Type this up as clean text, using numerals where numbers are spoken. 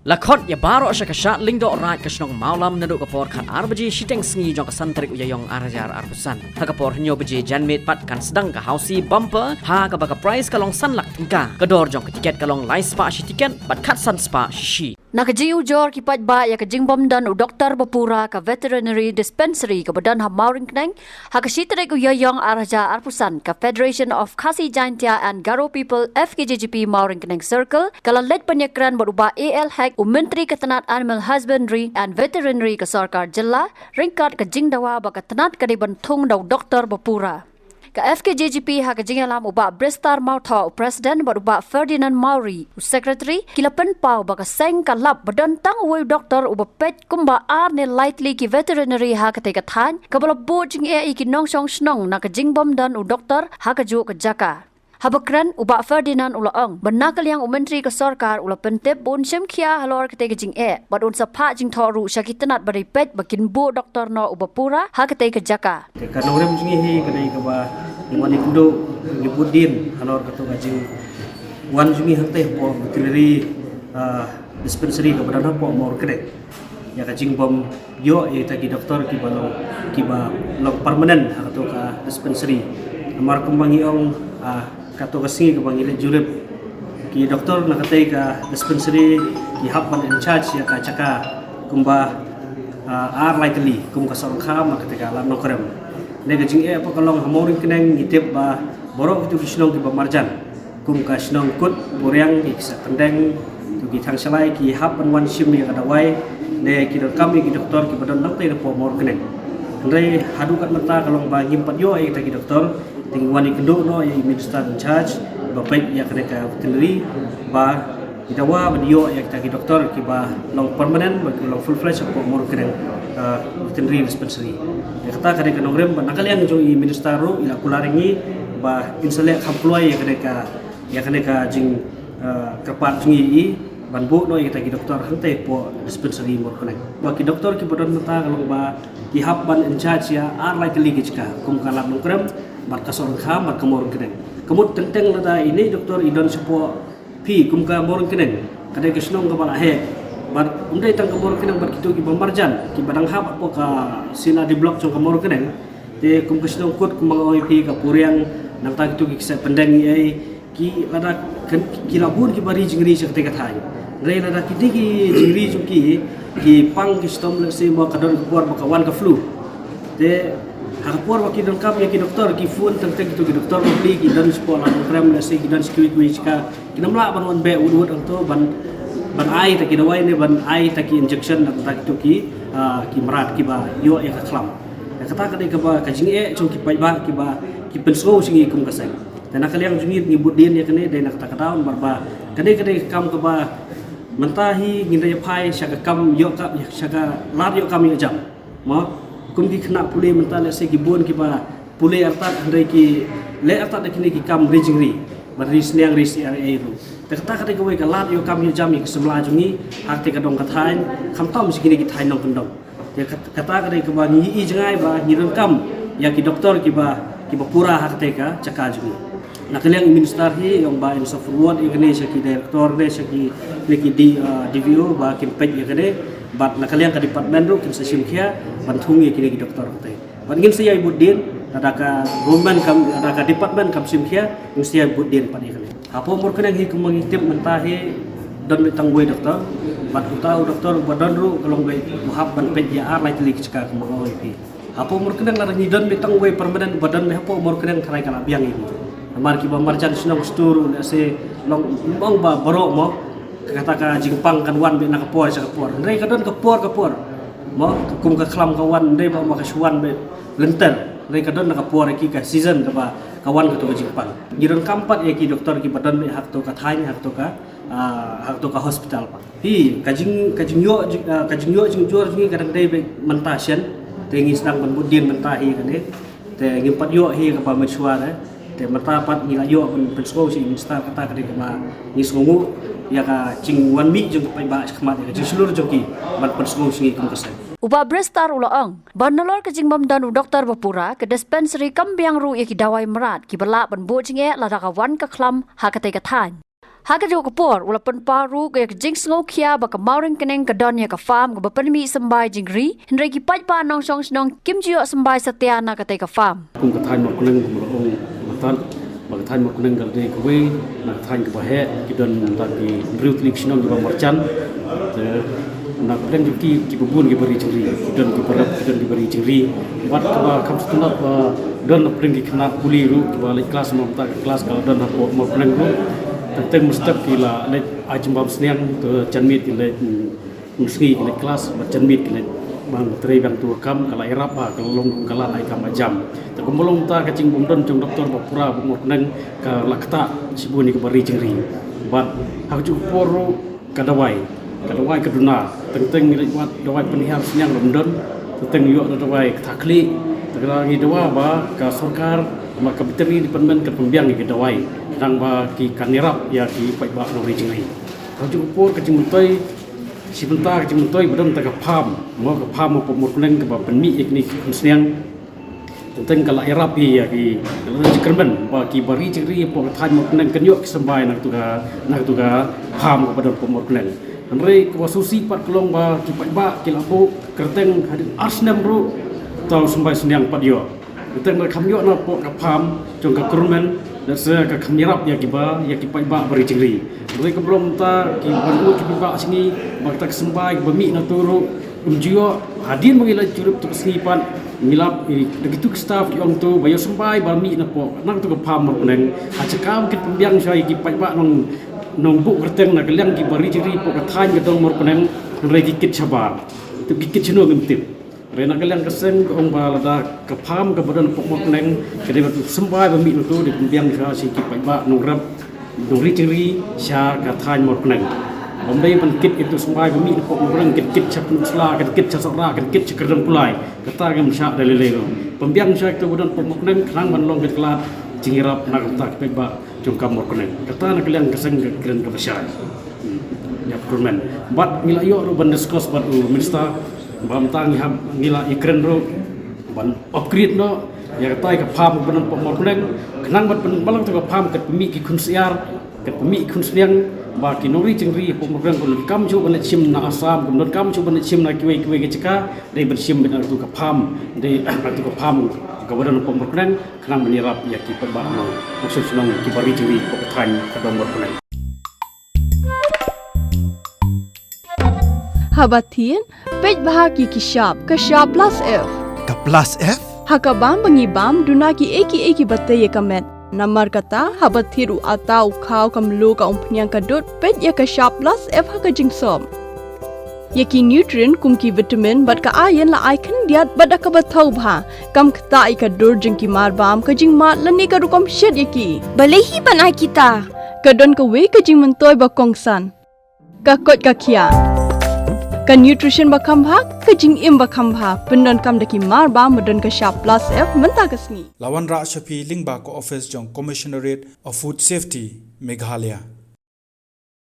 Lakot ya baro asya kasya lingdo orat kasyong maulam naduk kapor kan arbaji shiteng sengi jong kasantarik uyayong arajar arpusan. Ha kapor nyo baji janmit pat kan sedang ka hausi bumper ha ka baka price kalong sanlak tingka. Kador jong tiket kalong lai spa shi tiket bat kat san spa shi. Nakajiu jor kipat ba ya kajing bomdan u doktor bapura ka veterinary dispensary ka badan ha mauring kneng ha ka shitarik uyayong araja arpusan ka Federation of Khasi Jaintia and Garo People FKJGP mauring kneng circle kala led panyakran beruba AL Hack u Menteri Ketenat Animal Husbandry and Veterinary ka Sarkar Jilla ringkat ka jingdawa ba ka tenat ka dibantung daw doktor bapura. Ka FKJGP ha ka jingalam uba Brestar Mautha u President beruba Ferdinand Mauri u Secretary kilapen pau ba ka seng ka lap badantang uwe doktor uba pet kumba ne lightly ki veterinary ha ka teka than ka bala bo jing e ki nong song snong na ka jingbom dan u doktor ha ka ju ka jaka. Habakran uba Ferdinand ulaong benakal yang Menteri ke Sarkar ula pentep bun syamkia halor kete jing badun sapa jing thoru syakitanat bari pet bakin bu doktor no uba pura ha kete ke jaka kan urem jingi hi kadai ka ba wani kudo nyebudin halor katu jing wan jingi hante po veterinary dispensary ka badana po mor kede ya ka jing bom yo e ta ki doktor ki ba long permanent ha katu ka dispensary amar kumbangi ong kato kasi ka bangile jurep ki doktor nakatay ka dispensary ki hapan in charge ya ka chaka kumba likely kum ka sorong kham nakatay ka lam nokrem nega jing e pa kalong hamoring kineng ngitip ba borok itu kisnong ki ba marjan kum ka snong kut puryang ki sa pendeng tu ki thang salai ki hapan wan sim ya kadawai ne ki kami ki doktor ki badon nang tay po mor kineng ndai hadukat mata kalong ba ngimpat yo ay ta ki doktor ting wani kendo no yang minister in charge bapak ya kena ka veterinary ba idawa video ya kita doktor ki ba long permanent ba long full fledged ko mor kena veterinary dispensary ya kata kare ka nogrem ba nakalian jo i minister ro ila kularingi ba insale employee ya kena ka jing kapat jingi i banbu no ya kita doktor hante po dispensary mor kena ba ki doktor ki bodon mata kalong ba ki habban in charge ya likely ki ka kum kalam nogrem mat kasong kham mat kamor kenen kemut tenteng nada ini doktor idon sepo pi kum ka mor kenen kada kesnong ka bala he mat undai tang kamor kenen mat kitu ki bamarjan ki badang hab apa ka sina di blok jong kamor kenen te kum kesnong kut kum oi pi ka puryang nang ta kitu ki sa pendeng ai ki lada ki labun ki bari jingri sa ketika thai re lada kiti ki jingri jong ki pang ki stom le se mo kadon kuar bakawan ka flu te hakapur waki dan kam ya ki doktor ki fun tentang itu ki doktor beli ki dan sekolah program nasi ki dan sekui ka kinamla ban wan be udut to ban ai ta ki dawai ne ban ai ta ki injection ta itu ki merat ki ba yo ya ka klam ya kata ka ka ba ka jing chung ki pai ba ki penso singi kum kasai dan nakaliang jungit ngibut din ya kene dai nak ta ka taun barba kade kam ka ba mentahi ngindai pai syaka kam yo ka syaka lar yo kam yo jam mo kum ki kena pulih mental se ki bon ki ba pulih artat andai ki le artat kini ki kam rijingri bari sniang ris area ru ta kata kata ko ka lat yo kam yo jam ki semla jungi hak te ka dong ka thain kham tom si kini ki thain nong kendong ya kata kata ko ba ni i jangai ba ni ron kam ya ki doktor ki ba pura hak te ka caka jungi nakaliang minister hi yang ba in forward ikne sa ki director de sa ki di DVO ba ki pet ya kade bat nakaliang ka department ru kin sa simkhia banthung ye kini doktor te bangin saya ibudin ada ka government kam ada ka department kam simkhia ng saya ibudin pan ikne apo mor kana hi kumang tip mentahi don tangwe doktor bat utau doktor badan ru kalong be muhab ban pet ya ar lai telik cika kumang oi pi apo mor kana la ni don tangwe permanent badan me apo mor kana kharai kala biang ini amar ki bamar jan sunang stur se long bang ba borok mo kata ka jingpang kan wan be nak kapor sa kapor ndai kadon kapor mo kum ka klam ka wan ndai ba ma ka suan be lenter ndai kadon nak kapor ki ka season ka ba kawan ka to ka jingpang giron kampat ya ki doktor ki badan be hak to ka thain hak to ka hospital pa hi kajing yo jing jor ni kadang dai be mentasien te ngi sedang benbudin mentahi kan te ngimpat yo hi ka pa mensuara te matapat ngila yo pensko si insta kata ka ma ngisngu ya ka jing wan mi jeng pai ba khmat ya jing seluruh joki ban pensko singi kum kasai uba Brestar ulaong banalor ke jing bomdan u doktor bapura ke dispensary kambiang ru ya ki dawai merat ki bala ban bo jing la ka wan ka klam ha ka te ka than Haga jo kapor walaupun paru ke jing sngo khia ba ka mauring keneng ka don ya ka farm ka bapanmi sambai jingri hendrai ki pai pa nong song snong kim jio sambai satyana ka te ka farm kum ka than mo kuneng kum ong matan ba ka than mo kuneng gal de kwe na than ka ba he ki don ta ki brut lik snong ba marchan na kuneng ki bubun ki bari jingri ki don ki parap ki don ki bari jingri wat ka ba kam stuna ba don na pring ki khna kuli ru ba le kelas mo ta kelas ka don mo kuneng ru tentang mustaq kila le ajmbam sniang to janmit kila musgi kila kelas janmit kila bang tri bang tu kam kala irap ba kalong kala ai kam jam ta kumulong ta kacing bumdon jong doktor bapura bumot nang ka lakta sibuni ke bari jingri bat hak ju poro kadawai kaduna tentang ni wat dawai penihar sniang bumdon tentang yo dawai takli terangi dawa ba ka sarkar ma ka biteri di penmen ke pembiang ke dawai nang ba ki kanirap ya ki pai ba no rijingai ka ju por ka jimutoi sibenta ka jimutoi bedon ta ka pham mo mo neng ka ba penmi ikni kusniang tentang kala irap ya ki jikermen ba ki bari jingri po ka mo neng kenyok sembai nak tu ga pham ka bedon mo neng andre ka susi pat kelong ba ki pai ba ki lapo kerteng hadin arsnam ru tau sembai sniang pat yo tentang kam yo na po ka pham jong ka kurmen dan saya ke kamirap ya kiba ya kipai ba bari jingri mereka belum ta ki bantu ki ba sini bakta kesembai bemi na turu umjio hadin mengila curup tu kesnipan milap begitu ke staff yang tu bayo sembai bami na po nang tu ke pam neng acakam kit pembiang sai kipai ba nong bu kerteng na kaliang ki bari jingri po ka than ke dong mor neng regi kit sabar tu kit chino ngemtip Rena kalian keseng ke ong balada ke pam ke badan pokok neng kedai batu sembai bami itu di pembiang sya si kipai ba nograp nori ceri sya kathan mor neng bombay penkit itu sembai bami pokok neng kit capun sla kit casara kit cekerem pulai kata gam sya dalilero pembiang sya itu badan pokok neng kerang manlong ke kelat jingirap nak tak kipai ba jongkam mor neng kata nak kalian keseng ke keren ke besar ya kurmen bat milayo ru bandiskos bat minister bamtang ham ngila ikren ro ban upgrade no ya tai ka pham ban pom neng kenang bat balang ka pham ka pemi ki khunsiar ka pemi khunsiang ba ki nori jingri pom neng kon kam chu ban chim na asam kon kam chu ban chim na kiwe ke chika dei ban chim ban tu ka pham dei tu ka pham ka ban pom neng kenang menirap ya ki ba no maksud senang ki bari jingri ko ka than ka dong neng Habatin, pej bahagi ki shop plus F. Ka plus F? Hakabam bangibam duna ki eki batte ye kamet. Namar kata habathiru atau khau kamlu ka umpnyang kadut pej ya ka shop plus F haka jingsom. Yaki nutrient kum ki vitamin bat ka iron la icon diat bat ka bathau bha kam kta I ka dur jing ki mar bam ka jing ma lani ka rukom shed yaki. Balehi banai kita. Kadon ka we ka jing mentoy ba kongsan. Ka kot ka kia. Ka nutrition bakam bha ka jing im bakam bha pendon kam daki mar ba modon ka shop plus F menta kasni Lawan Ra Shafi Lingba ko office jong Commissionerate of Food Safety Meghalaya